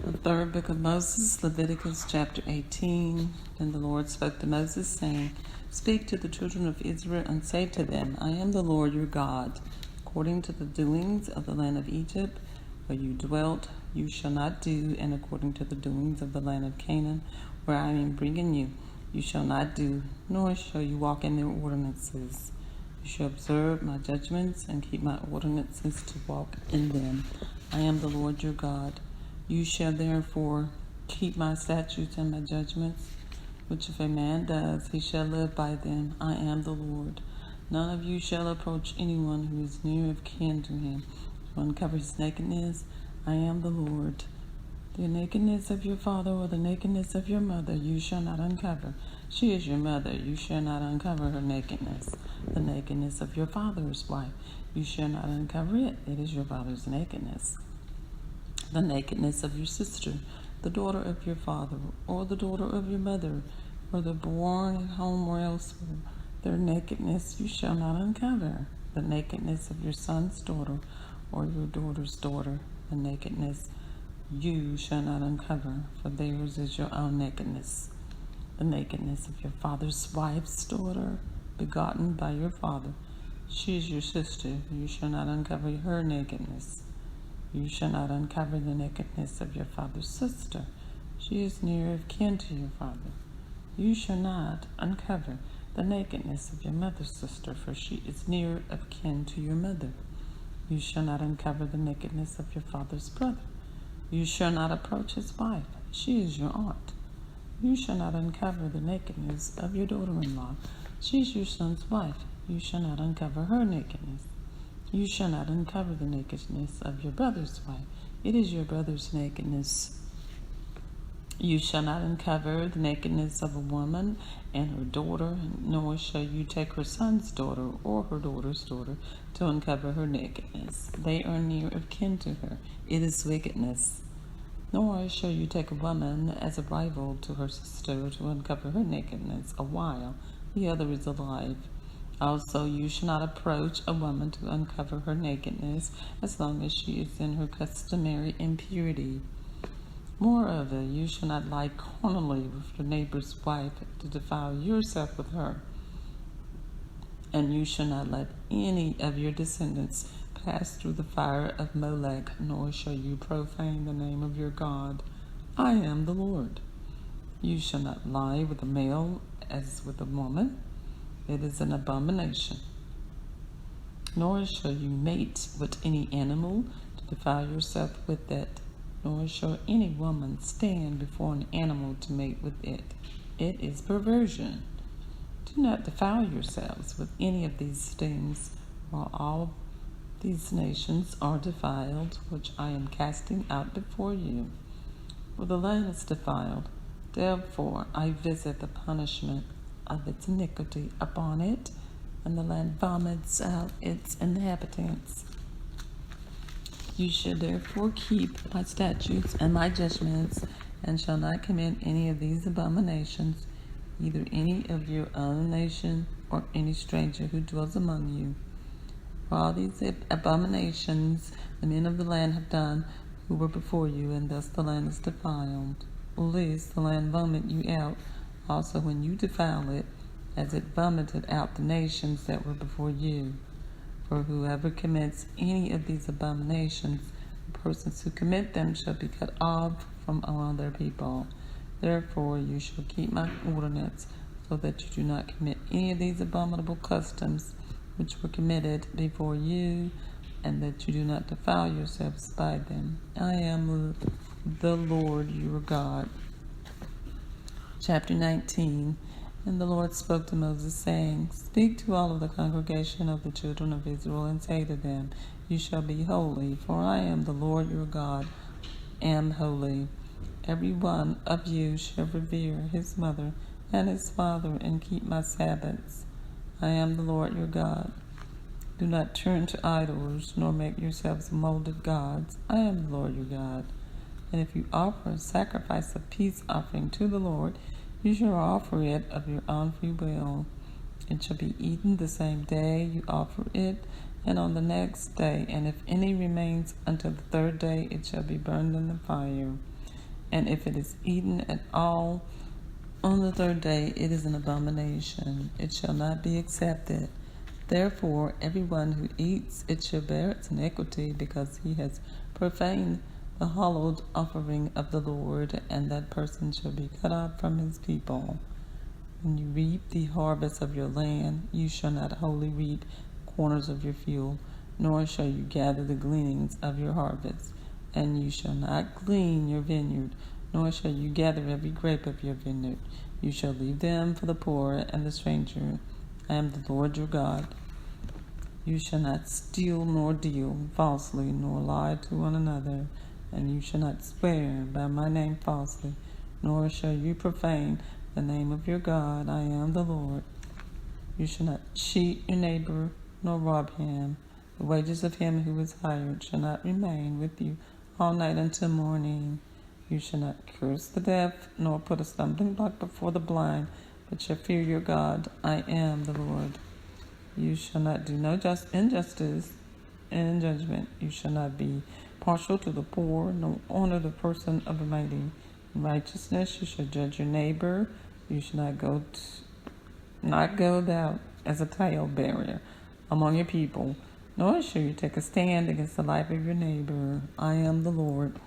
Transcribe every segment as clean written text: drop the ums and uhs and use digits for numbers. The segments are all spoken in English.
The third book of Moses, Leviticus chapter 18. Then the Lord spoke to Moses, saying, Speak to the children of Israel and say to them, I am the Lord your God. According to the doings of the land of Egypt, where you dwelt, you shall not do, and according to the doings of the land of Canaan, where I am bringing you, you shall not do, nor shall you walk in their ordinances. You shall observe my judgments and keep my ordinances to walk in them. I am the Lord your God. You shall therefore keep my statutes and my judgments, which if a man does, he shall live by them. I am the Lord. None of you shall approach anyone who is near of kin to him to uncover his nakedness. I am the Lord. The nakedness of your father or the nakedness of your mother you shall not uncover. She is your mother. You shall not uncover her nakedness. The nakedness of your father's wife you shall not uncover it. It is your father's nakedness. The nakedness of your sister, the daughter of your father, or the daughter of your mother, whether born at home or elsewhere, their nakedness you shall not uncover. The nakedness of your son's daughter, or your daughter's daughter, the nakedness you shall not uncover, for theirs is your own nakedness. The nakedness of your father's wife's daughter, begotten by your father, she is your sister, you shall not uncover her nakedness. You shall not uncover the nakedness of your father's sister. She is near of kin to your father. You shall not uncover the nakedness of your mother's sister, for she is near of kin to your mother. You shall not uncover the nakedness of your father's brother. You shall not approach his wife. She is your aunt. You shall not uncover the nakedness of your daughter-in-law. She is your son's wife. You shall not uncover her nakedness. You shall not uncover the nakedness of your brother's wife. It is your brother's nakedness. You shall not uncover the nakedness of a woman and her daughter, nor shall you take her son's daughter or her daughter's daughter to uncover her nakedness. They are near of kin to her. It is wickedness. Nor shall you take a woman as a rival to her sister to uncover her nakedness a while the other is alive. Also, you shall not approach a woman to uncover her nakedness as long as she is in her customary impurity. Moreover, you shall not lie carnally with your neighbor's wife to defile yourself with her. And you shall not let any of your descendants pass through the fire of Molech, nor shall you profane the name of your God. I am the Lord. You shall not lie with a male as with a woman. It is an abomination. Nor shall you mate with any animal to defile yourself with it, nor shall any woman stand before an animal to mate with it. It is perversion. Do not defile yourselves with any of these things, while all these nations are defiled, which I am casting out before you. For the land is defiled, therefore I visit the punishment of its iniquity upon it, and the land vomits out its inhabitants. You shall therefore keep my statutes and my judgments, and shall not commit any of these abominations, either any of your own nation or any stranger who dwells among you. For all these abominations the men of the land have done who were before you, and thus the land is defiled. Lest the land vomit you out also when you defile it, as it vomited out the nations that were before you. For whoever commits any of these abominations, the persons who commit them shall be cut off from among their people. Therefore you shall keep my ordinance, so that you do not commit any of these abominable customs which were committed before you, and that you do not defile yourselves by them. I am the Lord your God. Chapter 19. And the Lord spoke to Moses, saying, Speak to all of the congregation of the children of Israel, and say to them, You shall be holy, for I am the Lord your God, am holy. Every one of you shall revere his mother and his father, and keep my Sabbaths. I am the Lord your God. Do not turn to idols, nor make yourselves molded gods. I am the Lord your God. And if you offer a sacrifice of peace offering to the Lord, you shall offer it of your own free will. It shall be eaten the same day you offer it, and on the next day, and if any remains until the third day, it shall be burned in the fire. and if it is eaten at all on the third day, it is an abomination. It shall not be accepted. Therefore, everyone who eats it shall bear its iniquity, because he has profaned the hallowed offering of the Lord, and that person shall be cut off from his people. When you reap the harvest of your land, you shall not wholly reap corners of your field, nor shall you gather the gleanings of your harvest. And you shall not glean your vineyard, nor shall you gather every grape of your vineyard. You shall leave them for the poor and the stranger. I am the Lord your God. You shall not steal nor deal falsely, nor lie to one another, and you shall not swear by my name falsely, nor shall you profane the name of your God. I am the Lord. You shall not cheat your neighbor, nor rob him. The wages of him who is hired shall not remain with you all night until morning. You shall not curse the deaf, nor put a stumbling block before the blind, but shall fear your God. I am the Lord. You shall not do no injustice in judgment. You shall not be partial to the poor, nor honor the person of the mighty. In righteousness you shall judge your neighbor. You shall not go about as a talebearer among your people, nor shall you take a stand against the life of your neighbor. I am the Lord.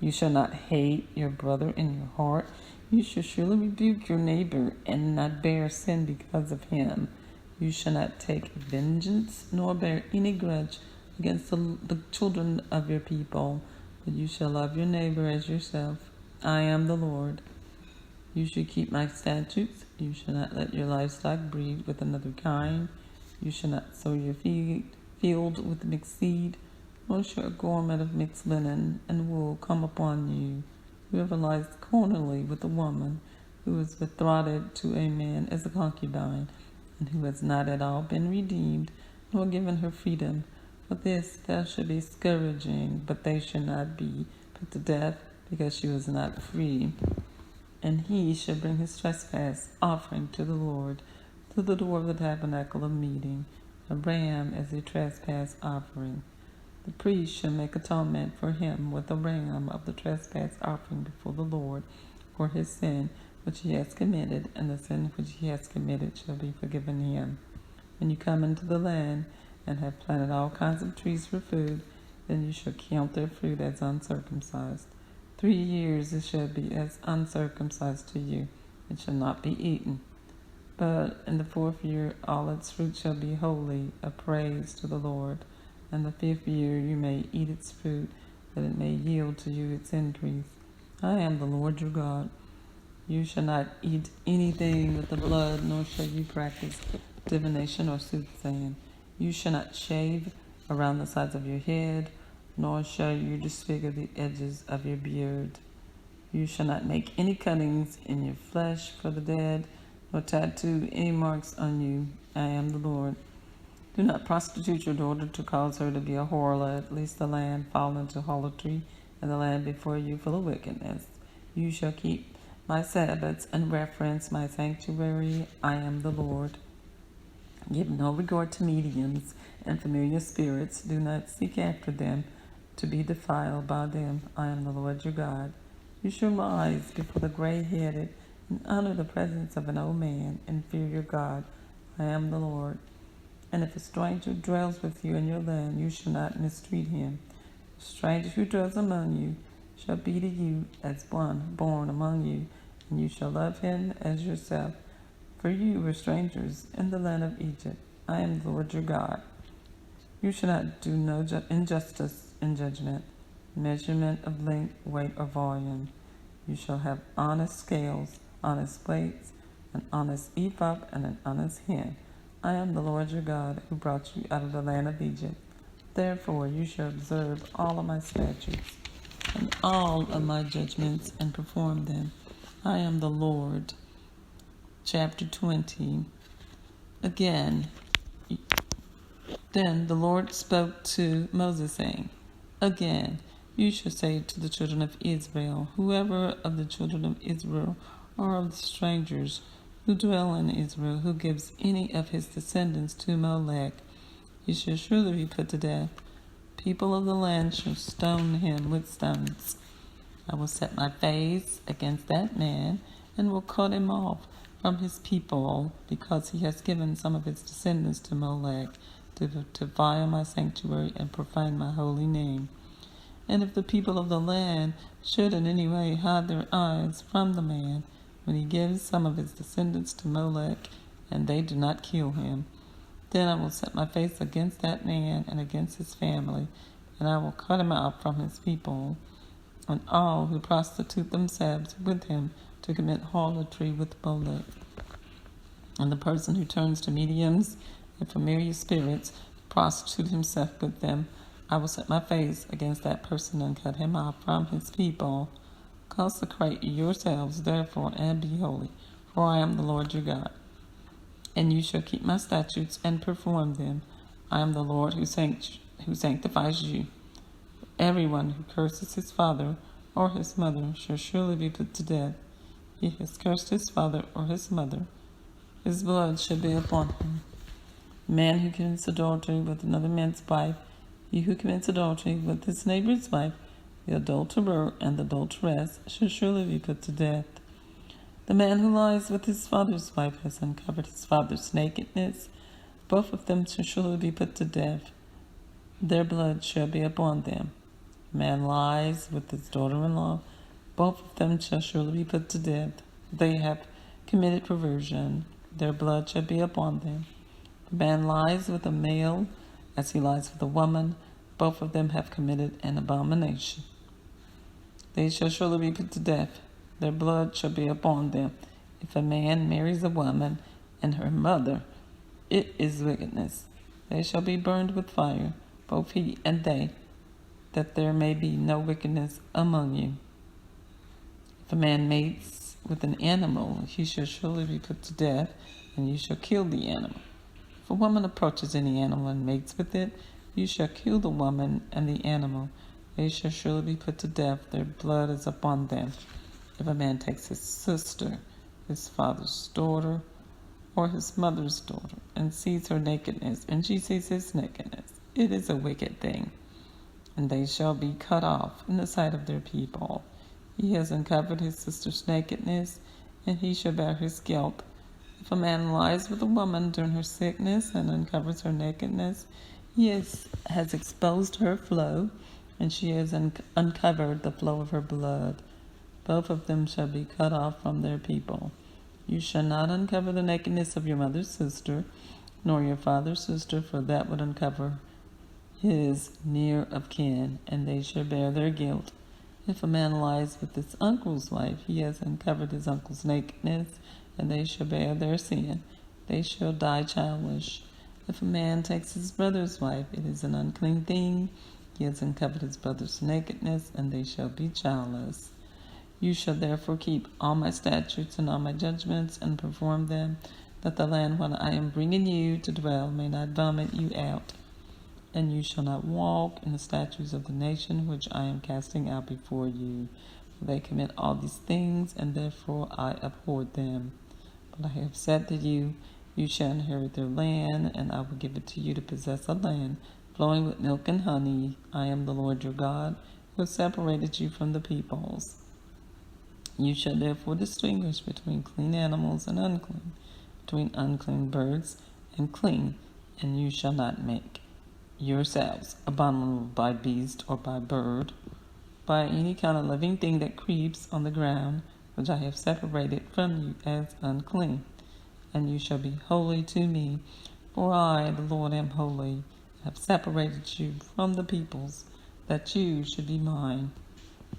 You shall not hate your brother in your heart. You shall surely rebuke your neighbor and not bear sin because of him. You shall not take vengeance, nor bear any grudge against the children of your people, but you shall love your neighbor as yourself. I am the Lord. You shall keep my statutes. You shall not let your livestock breed with another kind. You shall not sow your field with mixed seed, nor shall a garment of mixed linen and wool come upon you. Whoever lies carnally with a woman who is betrothed to a man as a concubine, and who has not at all been redeemed, nor given her freedom, for this thou shalt be scourging, but they shall not be put to death, because she was not free. And he shall bring his trespass offering to the Lord to the door of the tabernacle of meeting, a ram as a trespass offering. The priest shall make atonement for him with a ram of the trespass offering before the Lord for his sin which he has committed, and the sin which he has committed shall be forgiven him. When you come into the land and have planted all kinds of trees for food, then you shall count their fruit as uncircumcised. 3 years it shall be as uncircumcised to you. It shall not be eaten. But in the 4th year all its fruit shall be holy, a praise to the Lord. And the 5th year you may eat its fruit, that it may yield to you its increase. I am the Lord your God. You shall not eat anything with the blood, nor shall you practice divination or soothsaying. You shall not shave around the sides of your head, nor shall you disfigure the edges of your beard. You shall not make any cuttings in your flesh for the dead, nor tattoo any marks on you. I am the Lord. Do not prostitute your daughter to cause her to be a harlot, lest the land fall into harlotry, and the land before you full of wickedness. You shall keep my Sabbaths and reverence my sanctuary. I am the Lord. Give no regard to mediums and familiar spirits. Do not seek after them to be defiled by them. I am the Lord your God. You shall rise before the gray-headed and honor the presence of an old man and fear your God. I am the Lord. And if a stranger dwells with you in your land, you shall not mistreat him. A stranger who dwells among you shall be to you as one born among you, and you shall love him as yourself. For you were strangers in the land of Egypt. I am the Lord your God. You shall not do no injustice in judgment, measurement of length, weight, or volume. You shall have honest scales, honest plates, an honest ephah, and an honest hin. I am the Lord your God, who brought you out of the land of Egypt. Therefore you shall observe all of my statutes and all of my judgments and perform them. I am the Lord. Chapter 20. Again, then the Lord spoke to Moses, saying, Again, you shall say to the children of Israel, whoever of the children of Israel or of the strangers who dwell in Israel, who gives any of his descendants to Molech, he shall surely be put to death. People of the land shall stone him with stones. I will set my face against that man and will cut him off from his people, because he has given some of his descendants to Molech to defile my sanctuary and profane my holy name. And if the people of the land should in any way hide their eyes from the man, when he gives some of his descendants to Molech, and they do not kill him, then I will set my face against that man and against his family, and I will cut him out from his people, and all who prostitute themselves with him to commit harlotry with Molech. And the person who turns to mediums and familiar spirits to prostitute himself with them, I will set my face against that person and cut him off from his people. Consecrate yourselves, therefore, and be holy, for I am the Lord your God. And you shall keep my statutes and perform them. I am the Lord who sanctifies you. Everyone who curses his father or his mother shall surely be put to death. He has cursed his father or his mother. His blood shall be upon him. The man who commits adultery with another man's wife, he who commits adultery with his neighbor's wife, the adulterer and the adulteress shall surely be put to death. The man who lies with his father's wife has uncovered his father's nakedness. Both of them shall surely be put to death. Their blood shall be upon them. The man lies with his daughter-in-law. Both of them shall surely be put to death. They have committed perversion. Their blood shall be upon them. The man lies with a male as he lies with a woman. Both of them have committed an abomination. They shall surely be put to death. Their blood shall be upon them. If a man marries a woman and her mother, it is wickedness. They shall be burned with fire, both he and they, that there may be no wickedness among you. If a man mates with an animal, he shall surely be put to death, and you shall kill the animal. If a woman approaches any animal and mates with it, you shall kill the woman and the animal. They shall surely be put to death. Their blood is upon them. If a man takes his sister, his father's daughter, or his mother's daughter, and sees her nakedness, and she sees his nakedness, it is a wicked thing. And they shall be cut off in the sight of their people. He has uncovered his sister's nakedness, and he shall bear his guilt. If a man lies with a woman during her sickness and uncovers her nakedness, he has exposed her flow, and she has uncovered the flow of her blood. Both of them shall be cut off from their people. You shall not uncover the nakedness of your mother's sister, nor your father's sister, for that would uncover his near of kin, and they shall bear their guilt. If a man lies with his uncle's wife, he has uncovered his uncle's nakedness, and they shall bear their sin. They shall die childless. If a man takes his brother's wife, it is an unclean thing. He has uncovered his brother's nakedness, and they shall be childless. You shall therefore keep all my statutes and all my judgments and perform them, that the land where I am bringing you to dwell may not vomit you out. And you shall not walk in the statutes of the nation which I am casting out before you. For they commit all these things, and therefore I abhorred them. But I have said to you, you shall inherit their land, and I will give it to you to possess a land flowing with milk and honey. I am the Lord your God, who has separated you from the peoples. You shall therefore distinguish between clean animals and unclean, between unclean birds and clean, and you shall not make yourselves abominable by beast or by bird, by any kind of living thing that creeps on the ground, which I have separated from you as unclean. And you shall be holy to me, for I, the Lord, am holy, have separated you from the peoples, that you should be mine.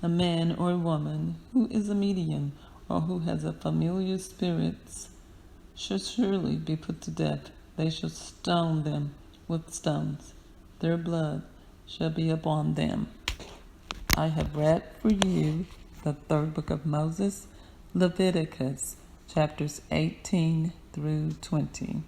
A man or a woman who is a medium or who has a familiar spirits shall surely be put to death. They shall stone them with stones. Their blood shall be upon them. I have read for you the third book of Moses, Leviticus, chapters 18 through 20.